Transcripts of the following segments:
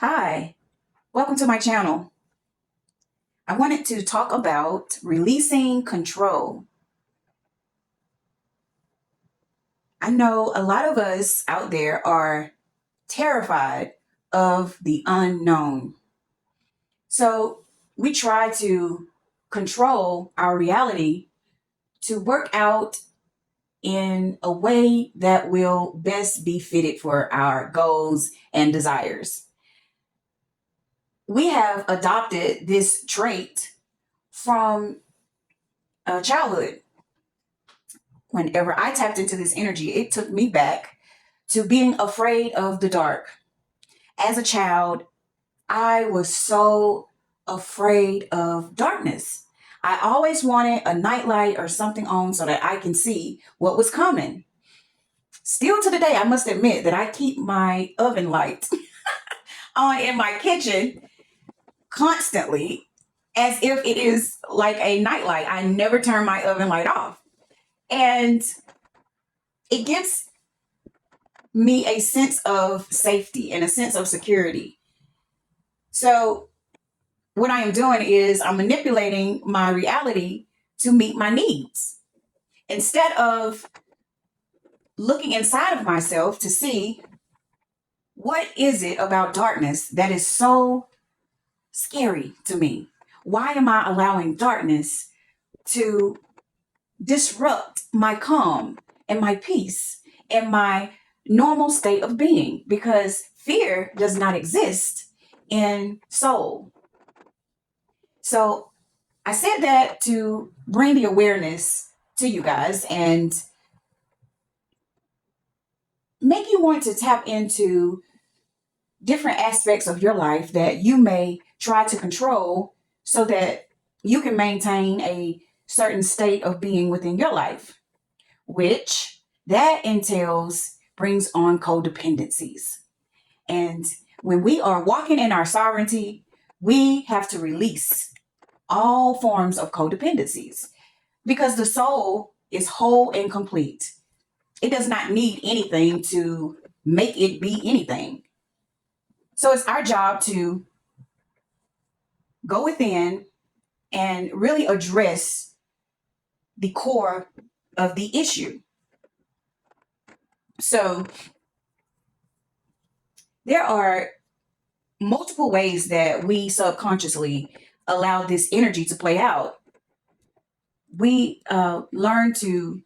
Hi, welcome to my channel. I wanted to talk about releasing control. I know a lot of us out there are terrified of the unknown. So we try to control our reality to work out in a way that will best be fitted for our goals and desires. We have adopted this trait from childhood. Whenever I tapped into this energy, it took me back to being afraid of the dark. As a child, I was so afraid of darkness. I always wanted a nightlight or something on so that I can see what was coming. Still to the day, I must admit that I keep my oven light on in my kitchen constantly as if it is like a nightlight. I never turn my oven light off. And it gives me a sense of safety and a sense of security. So what I am doing is I'm manipulating my reality to meet my needs. Instead of looking inside of myself to see what is it about darkness that is so scary to me? Why am I allowing darkness to disrupt my calm and my peace and my normal state of being? Because fear does not exist in soul. So I said that to bring the awareness to you guys and make you want to tap into different aspects of your life that you may try to control so that you can maintain a certain state of being within your life, which that entails brings on codependencies. And when we are walking in our sovereignty, we have to release all forms of codependencies because the soul is whole and complete. It does not need anything to make it be anything. So it's our job to go within and really address the core of the issue. So there are multiple ways that we subconsciously allow this energy to play out. We learn to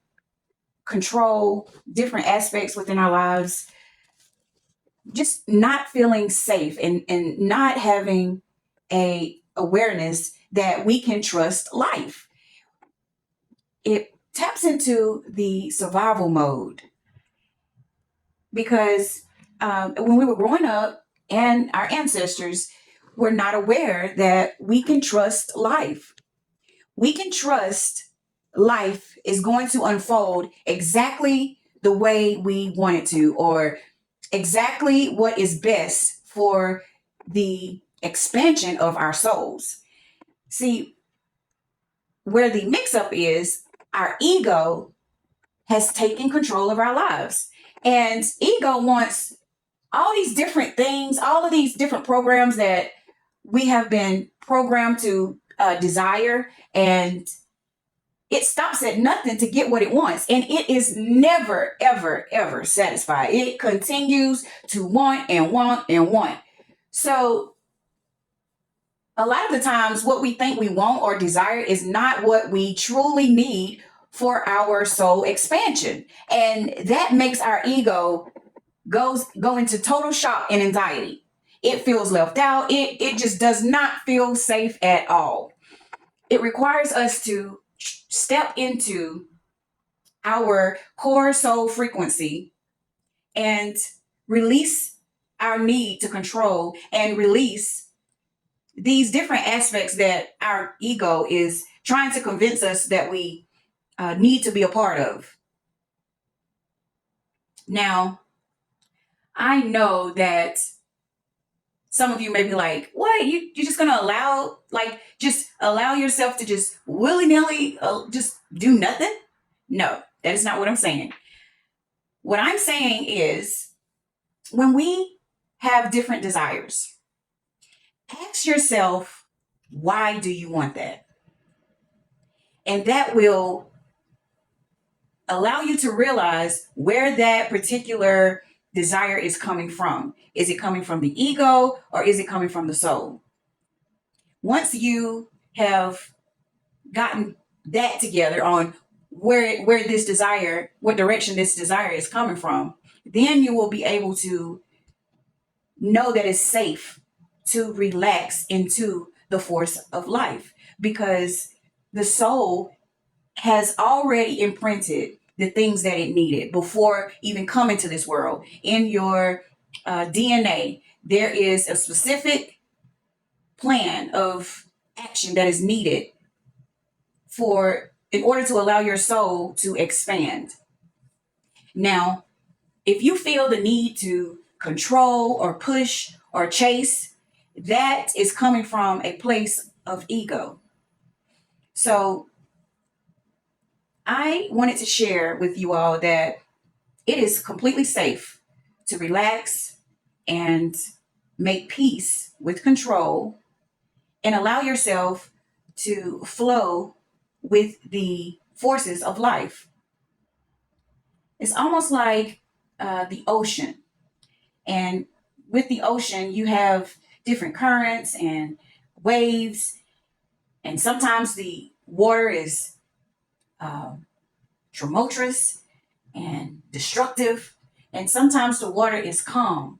control different aspects within our lives, just not feeling safe and not having a awareness that we can trust life. It taps into the survival mode because when we were growing up and our ancestors were not aware that we can trust life. We can trust life is going to unfold exactly the way we want it to, or exactly what is best for the expansion of our souls. See, where the mix up is, our ego has taken control of our lives. And ego wants all these different things, all of these different programs that we have been programmed to desire. And it stops at nothing to get what it wants. And it is never, ever, ever satisfied. It continues to want and want and want. So a lot of the times what we think we want or desire is not what we truly need for our soul expansion. And that makes our ego go into total shock and anxiety. It feels left out. It just does not feel safe at all. It requires us to step into our core soul frequency and release our need to control and release these different aspects that our ego is trying to convince us that we need to be a part of. Now, I know that some of you may be like, what? You're just going to allow, just allow yourself to just willy-nilly just do nothing? No, that is not what I'm saying. What I'm saying is when we have different desires, Ask yourself, why do you want that? And that will allow you to realize where that particular desire is coming from. Is it coming from the ego or is it coming from the soul? Once you have gotten that together on where this desire, what direction this desire is coming from, then you will be able to know that it's safe to relax into the force of life, because the soul has already imprinted the things that it needed before even coming to this world. In your DNA, there is a specific plan of action that is needed for in order to allow your soul to expand. Now, if you feel the need to control or push or chase, that is coming from a place of ego. So I wanted to share with you all that it is completely safe to relax and make peace with control and allow yourself to flow with the forces of life. It's almost like the ocean. And with the ocean, you have different currents and waves. And sometimes the water is uh, tumultuous and destructive. And sometimes the water is calm.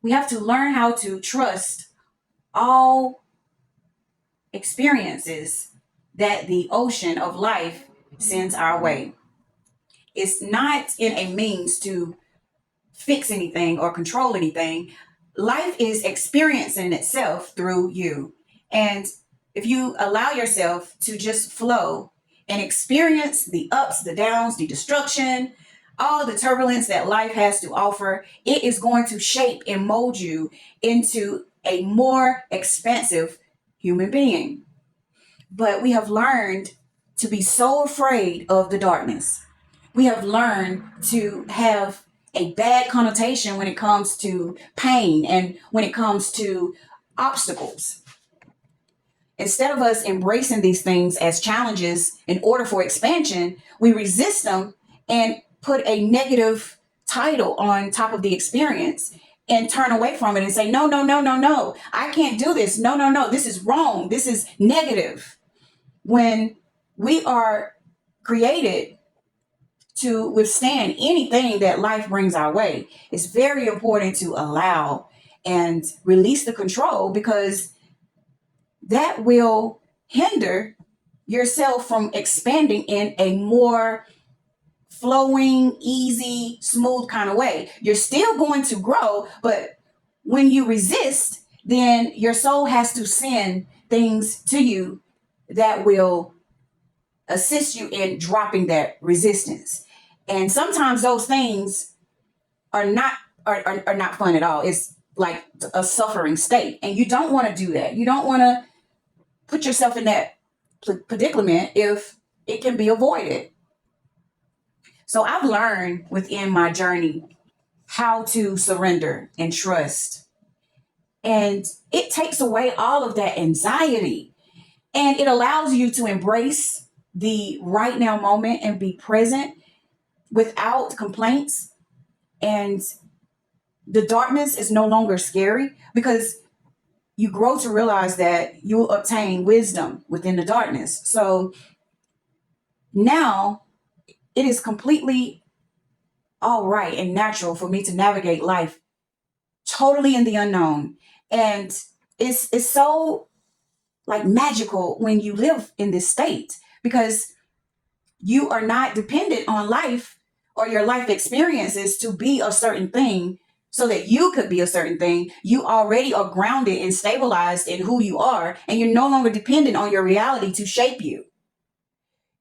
We have to learn how to trust all experiences that the ocean of life sends our way. It's not in a means to fix anything or control anything. Life is experiencing itself through you. And if you allow yourself to just flow and experience the ups, the downs, the destruction, all the turbulence that life has to offer, it is going to shape and mold you into a more expansive human being. But we have learned to be so afraid of the darkness. We have learned to have a bad connotation when it comes to pain and when it comes to obstacles. Instead of us embracing these things as challenges in order for expansion, we resist them and put a negative title on top of the experience and turn away from it and say, no, no, no, no, no, I can't do this. No, no, no, this is wrong. This is negative. When we are created to withstand anything that life brings our way, it's very important to allow and release the control, because that will hinder yourself from expanding in a more flowing, easy, smooth kind of way. You're still going to grow, but when you resist, then your soul has to send things to you that will assist you in dropping that resistance. And sometimes those things are not are not fun at all. It's like a suffering state. And you don't want to do that. You don't want to put yourself in that predicament if it can be avoided. So I've learned within my journey how to surrender and trust. And it takes away all of that anxiety, and it allows you to embrace the right now moment and be present without complaints. And the darkness is no longer scary, because you grow to realize that you will obtain wisdom within the darkness. So now it is completely all right and natural for me to navigate life totally in the unknown. And it's so like magical when you live in this state, because you are not dependent on life or your life experiences to be a certain thing so that you could be a certain thing. You already are grounded and stabilized in who you are, and you're no longer dependent on your reality to shape you.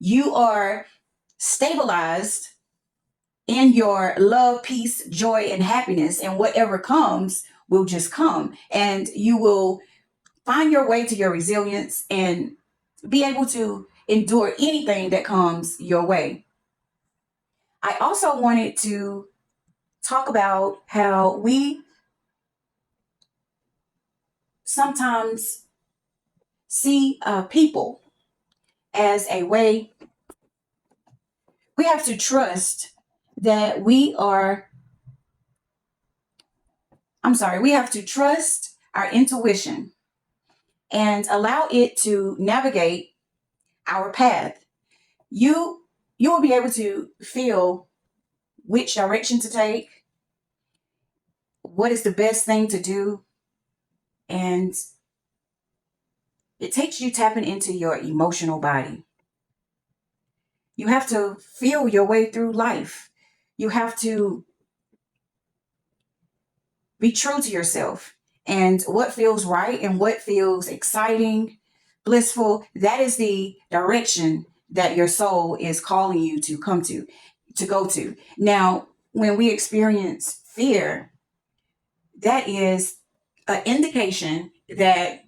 You are stabilized in your love, peace, joy, and happiness, and whatever comes will just come. And you will find your way to your resilience and be able to endure anything that comes your way. I also wanted to talk about how we sometimes see people as a way. We have to trust that we have to trust our intuition and allow it to navigate our path. You you will be able to feel which direction to take, what is the best thing to do, and it takes you tapping into your emotional body. You have to feel your way through life. You have to be true to yourself and what feels right and what feels exciting, blissful. That is the direction that your soul is calling you to go to. Now, when we experience fear, that is an indication that